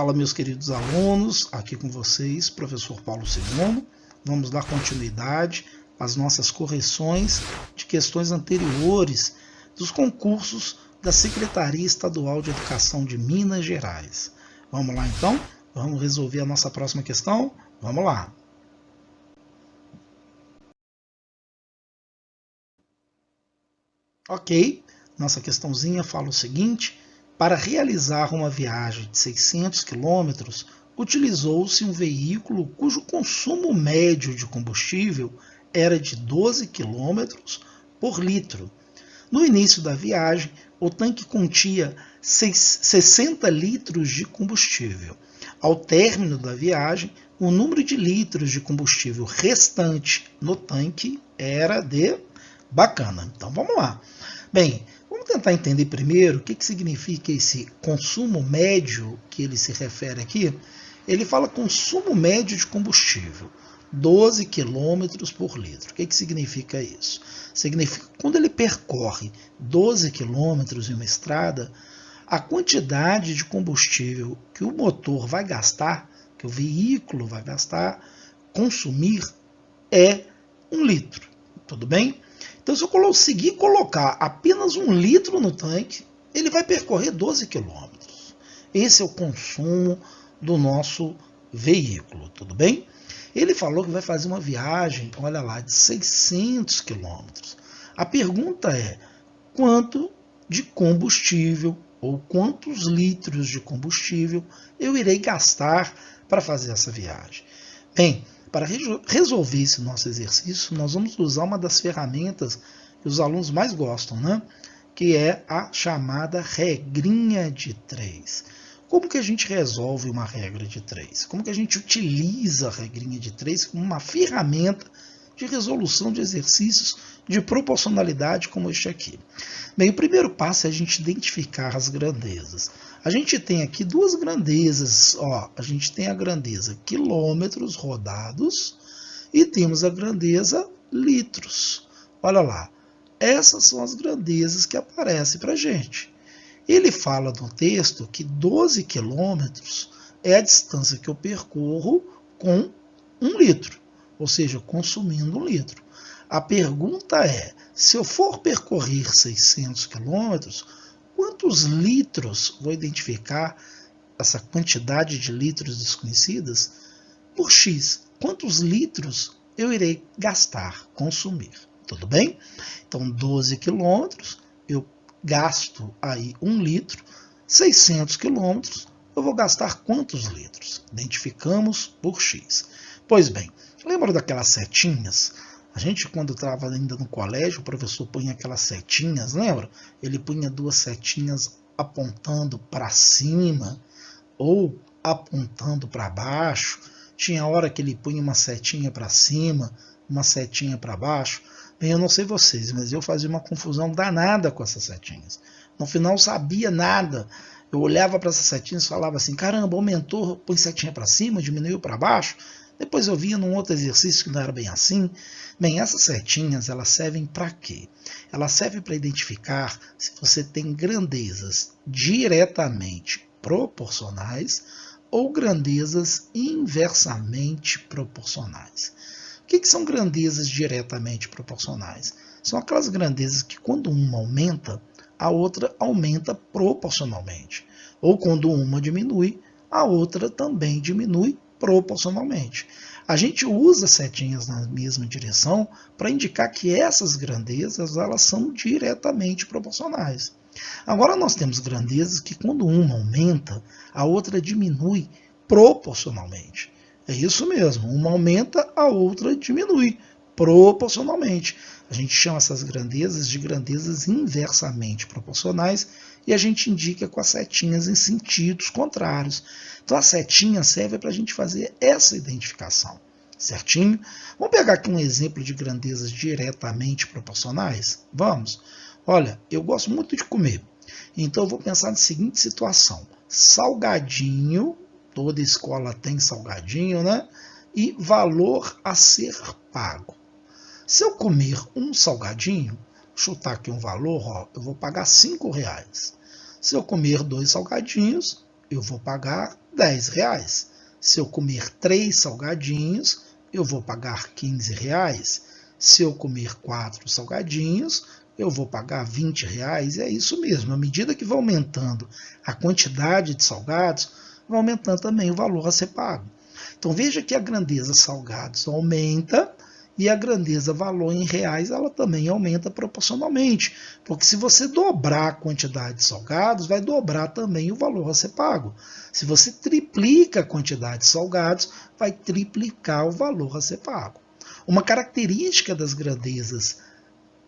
Fala, meus queridos alunos, aqui com vocês, professor Paulo II. Vamos dar continuidade às nossas correções de questões anteriores dos concursos da Secretaria Estadual de Educação de Minas Gerais. Vamos lá então? Vamos resolver a nossa próxima questão? Vamos lá! Ok, nossa questãozinha fala o seguinte: para realizar uma viagem de 600 km, utilizou-se um veículo cujo consumo médio de combustível era de 12 km por litro. No início da viagem, o tanque continha 60 litros de combustível. Ao término da viagem, o número de litros de combustível restante no tanque era de... Bacana, então vamos lá. Bem, vamos tentar entender primeiro o que significa esse consumo médio que ele se refere aqui. Ele fala consumo médio de combustível, 12 km por litro. O que significa isso? Significa que quando ele percorre 12 km em uma estrada, a quantidade de combustível que o motor vai gastar, que o veículo vai gastar, consumir, é 1 litro. Tudo bem? Então, se eu conseguir colocar apenas 1 litro no tanque, ele vai percorrer 12 km. Esse é o consumo do nosso veículo, tudo bem? Ele falou que vai fazer uma viagem, olha lá, de 600 km. A pergunta é, quanto de combustível ou quantos litros de combustível eu irei gastar para fazer essa viagem? Bem, para resolver esse nosso exercício, nós vamos usar uma das ferramentas que os alunos mais gostam, né? Que é a chamada regrinha de 3. Como que a gente resolve uma regra de 3? Como que a gente utiliza a regrinha de 3 como uma ferramenta de resolução de exercícios de proporcionalidade como este aqui? Bem, o primeiro passo é a gente identificar as grandezas. A gente tem aqui duas grandezas, ó, a gente tem a grandeza quilômetros rodados e temos a grandeza litros. Olha lá, essas são as grandezas que aparecem para a gente. Ele fala no texto que 12 quilômetros é a distância que eu percorro com 1 litro, ou seja, consumindo 1 litro. A pergunta é, se eu for percorrer 600 quilômetros, quantos litros, vou identificar essa quantidade de litros desconhecidas, por X, quantos litros eu irei gastar, consumir, tudo bem? Então, 12 quilômetros, eu gasto aí 1 litro, 600 quilômetros, eu vou gastar quantos litros? Identificamos por X. Pois bem, lembra daquelas setinhas? A gente, quando estava ainda no colégio, o professor punha aquelas setinhas, lembra? Ele punha duas setinhas apontando para cima ou apontando para baixo. Tinha hora que ele punha uma setinha para cima, uma setinha para baixo. Bem, eu não sei vocês, mas eu fazia uma confusão danada com essas setinhas. No final, eu sabia nada. Eu olhava para essas setinhas e falava assim, caramba, aumentou, põe setinha para cima, diminuiu para baixo. Depois eu via num outro exercício que não era bem assim. Bem, essas setinhas, elas servem para quê? Elas servem para identificar se você tem grandezas diretamente proporcionais ou grandezas inversamente proporcionais. O que são grandezas diretamente proporcionais? São aquelas grandezas que quando uma aumenta, a outra aumenta proporcionalmente. Ou quando uma diminui, a outra também diminui proporcionalmente. A gente usa setinhas na mesma direção para indicar que essas grandezas elas são diretamente proporcionais. Agora nós temos grandezas que quando uma aumenta, a outra diminui proporcionalmente. É isso mesmo, uma aumenta, a outra diminui proporcionalmente. A gente chama essas grandezas de grandezas inversamente proporcionais e a gente indica com as setinhas em sentidos contrários. Então a setinha serve para a gente fazer essa identificação, certinho? Vamos pegar aqui um exemplo de grandezas diretamente proporcionais? Vamos? Olha, eu gosto muito de comer, então eu vou pensar na seguinte situação. Salgadinho, toda escola tem salgadinho, né? E valor a ser pago. Se eu comer um salgadinho, chutar aqui um valor, ó, eu vou pagar R$5. Se eu comer 2 salgadinhos, eu vou pagar R$10. Se eu comer 3 salgadinhos, eu vou pagar R$15. Se eu comer 4 salgadinhos, eu vou pagar R$20. E é isso mesmo, à medida que vai aumentando a quantidade de salgados, vai aumentando também o valor a ser pago. Então veja que a grandeza salgados aumenta e a grandeza valor em reais ela também aumenta proporcionalmente. Porque se você dobrar a quantidade de salgados, vai dobrar também o valor a ser pago. Se você triplica a quantidade de salgados, vai triplicar o valor a ser pago. Uma característica das grandezas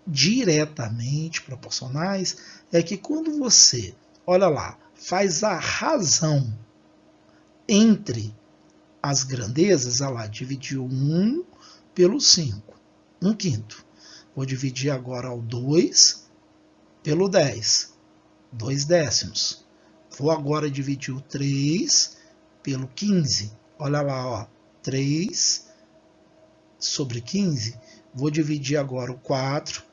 diretamente proporcionais é que quando você, olha lá, faz a razão entre as grandezas, olha lá, dividiu 1 pelo 5, 1/5. Vou dividir agora o 2 pelo 10, 2/10. Vou agora dividir o 3 pelo 15. Olha lá, ó, 3 sobre 15. Vou dividir agora o 4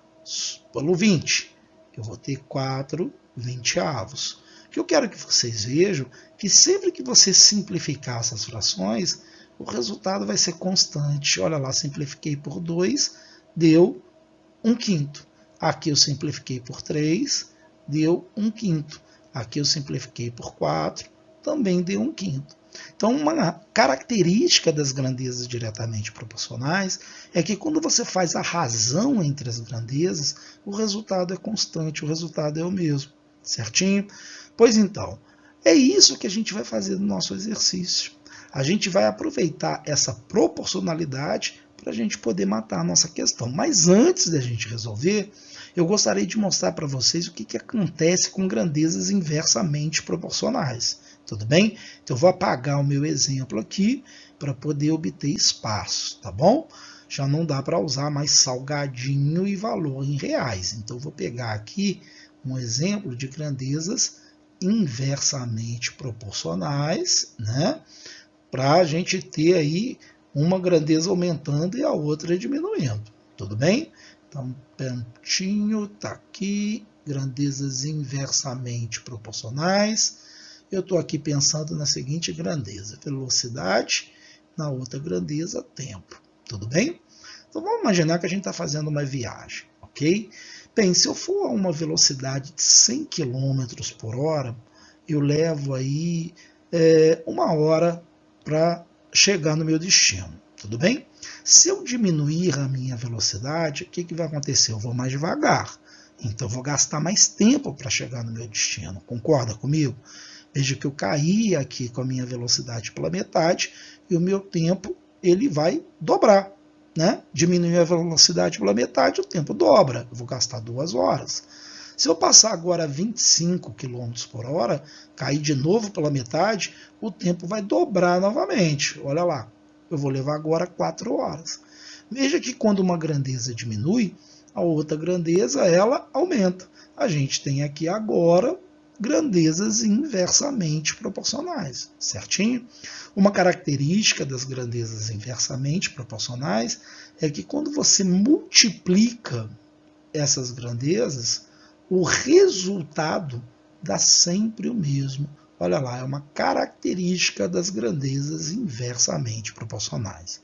pelo 20. Eu vou ter 4 vinte-avos. O que eu quero que vocês vejam que sempre que você simplificar essas frações, o resultado vai ser constante. Olha lá, simplifiquei por 2, deu 1/5. Aqui eu simplifiquei por 3, deu 1/5. Aqui eu simplifiquei por 4, também deu 1/5. Então, uma característica das grandezas diretamente proporcionais é que quando você faz a razão entre as grandezas, o resultado é constante, o resultado é o mesmo. Certinho? Pois então, é isso que a gente vai fazer no nosso exercício. A gente vai aproveitar essa proporcionalidade para a gente poder matar a nossa questão. Mas antes da gente resolver, eu gostaria de mostrar para vocês o que acontece com grandezas inversamente proporcionais. Tudo bem? Então eu vou apagar o meu exemplo aqui para poder obter espaço, tá bom? Já não dá para usar mais salgadinho e valor em reais. Então eu vou pegar aqui um exemplo de grandezas inversamente proporcionais, né? Para a gente ter aí uma grandeza aumentando e a outra diminuindo. Tudo bem? Então, pontinho está aqui, grandezas inversamente proporcionais. Eu estou aqui pensando na seguinte grandeza, velocidade, na outra grandeza, tempo. Tudo bem? Então vamos imaginar que a gente está fazendo uma viagem, ok? Bem, se eu for a uma velocidade de 100 km por hora, eu levo aí 1 hora para chegar no meu destino. Tudo bem? Se eu diminuir a minha velocidade, o que vai acontecer? Eu vou mais devagar. Então eu vou gastar mais tempo para chegar no meu destino. Concorda comigo? Veja que eu caí aqui com a minha velocidade pela metade e o meu tempo ele vai dobrar. Né? Diminuir a velocidade pela metade, o tempo dobra. Eu vou gastar 2 horas. Se eu passar agora a 25 km por hora, cair de novo pela metade, o tempo vai dobrar novamente. Olha lá, eu vou levar agora 4 horas. Veja que quando uma grandeza diminui, a outra grandeza ela aumenta. A gente tem aqui agora grandezas inversamente proporcionais, certinho? Uma característica das grandezas inversamente proporcionais é que quando você multiplica essas grandezas, o resultado dá sempre o mesmo. Olha lá, é uma característica das grandezas inversamente proporcionais.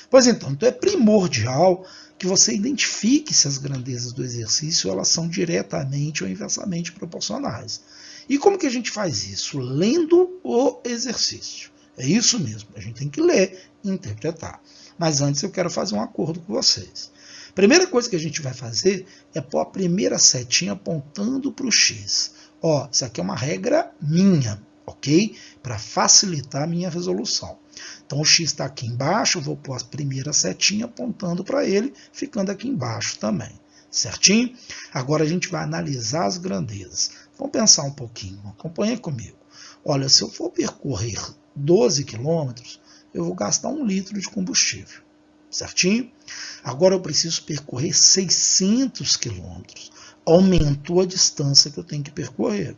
Pois então é primordial que você identifique se as grandezas do exercício elas são diretamente ou inversamente proporcionais. E como que a gente faz isso? Lendo o exercício. É isso mesmo, a gente tem que ler e interpretar. Mas antes eu quero fazer um acordo com vocês. A primeira coisa que a gente vai fazer é pôr a primeira setinha apontando para o X. Ó, isso aqui é uma regra minha, ok? Para facilitar a minha resolução. Então o X está aqui embaixo, eu vou pôr a primeira setinha apontando para ele, ficando aqui embaixo também. Certinho? Agora a gente vai analisar as grandezas. Vamos pensar um pouquinho, acompanha comigo. Olha, se eu for percorrer 12 quilômetros, eu vou gastar 1 litro de combustível. Certinho? Agora eu preciso percorrer 600 quilômetros. Aumentou a distância que eu tenho que percorrer.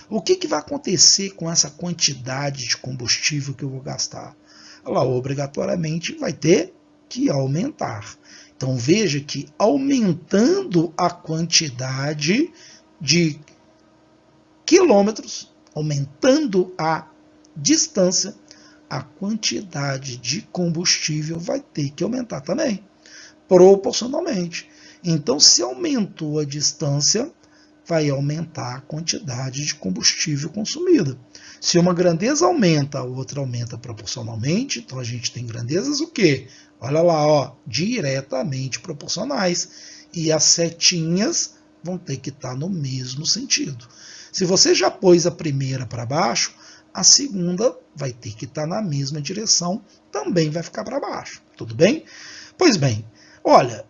O que vai acontecer com essa quantidade de combustível que eu vou gastar? Ela obrigatoriamente vai ter que aumentar. Então veja que aumentando a quantidade de quilômetros, aumentando a distância, a quantidade de combustível vai ter que aumentar também, proporcionalmente. Então, se aumentou a distância, vai aumentar a quantidade de combustível consumida. Se uma grandeza aumenta, a outra aumenta proporcionalmente, então a gente tem grandezas o quê? Olha lá, ó, diretamente proporcionais. E as setinhas vão ter que estar no mesmo sentido. Se você já pôs a primeira para baixo, a segunda vai ter que estar na mesma direção, também vai ficar para baixo. Tudo bem? Pois bem, olha,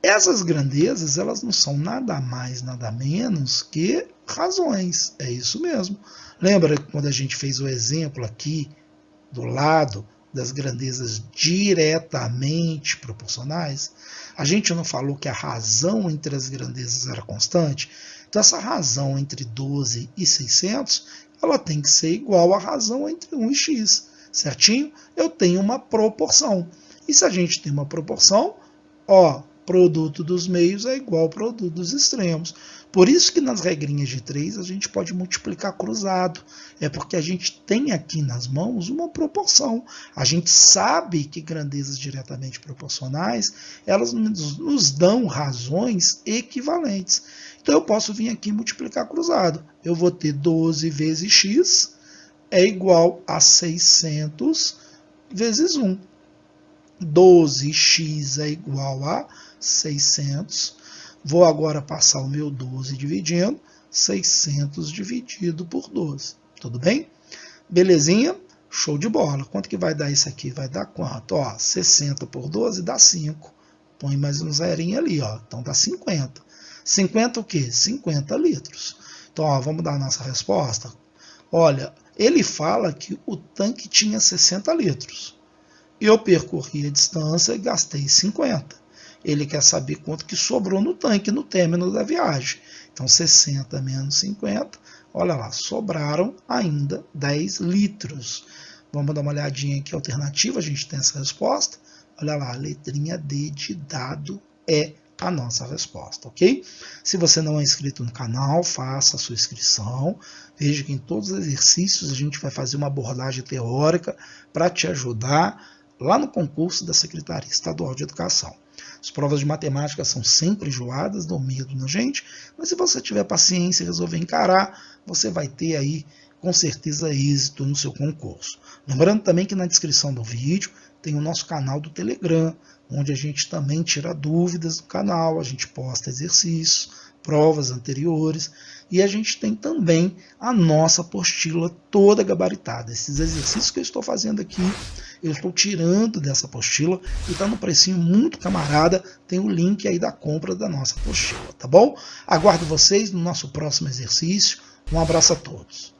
essas grandezas, elas não são nada mais, nada menos que razões. É isso mesmo. Lembra quando a gente fez o exemplo aqui do lado das grandezas diretamente proporcionais? A gente não falou que a razão entre as grandezas era constante? Então essa razão entre 12 e 600, ela tem que ser igual à razão entre 1 e x. Certinho? Eu tenho uma proporção. E se a gente tem uma proporção, ó, produto dos meios é igual ao produto dos extremos. Por isso que nas regrinhas de 3 a gente pode multiplicar cruzado. É porque a gente tem aqui nas mãos uma proporção. A gente sabe que grandezas diretamente proporcionais, elas nos dão razões equivalentes. Então eu posso vir aqui e multiplicar cruzado. Eu vou ter 12 vezes x é igual a 600 vezes 1. 12x é igual a 600. Vou agora passar o meu 12 dividindo. 600 dividido por 12. Tudo bem? Belezinha? Show de bola. Quanto que vai dar isso aqui? Vai dar quanto? Ó, 60 por 12 dá 5. Põe mais um zerinho ali, ó. Então dá 50. 50 o quê? 50 litros. Então, ó, vamos dar a nossa resposta. Olha, ele fala que o tanque tinha 60 litros. Eu percorri a distância e gastei 50. Ele quer saber quanto que sobrou no tanque no término da viagem. Então, 60 menos 50, olha lá, sobraram ainda 10 litros. Vamos dar uma olhadinha aqui, alternativa, a gente tem essa resposta. Olha lá, a letrinha D de dado é a nossa resposta, ok? Se você não é inscrito no canal, faça a sua inscrição. Veja que em todos os exercícios a gente vai fazer uma abordagem teórica para te ajudar lá no concurso da Secretaria Estadual de Educação. As provas de matemática são sempre enjoadas, dão medo na gente, mas se você tiver paciência e resolver encarar, você vai ter aí, com certeza, êxito no seu concurso. Lembrando também que na descrição do vídeo tem o nosso canal do Telegram, onde a gente também tira dúvidas do canal, a gente posta exercícios, provas anteriores, e a gente tem também a nossa apostila toda gabaritada. Esses exercícios que eu estou fazendo aqui, eu estou tirando dessa apostila e está no precinho muito camarada, tem o link aí da compra da nossa apostila, tá bom? Aguardo vocês no nosso próximo exercício. Um abraço a todos.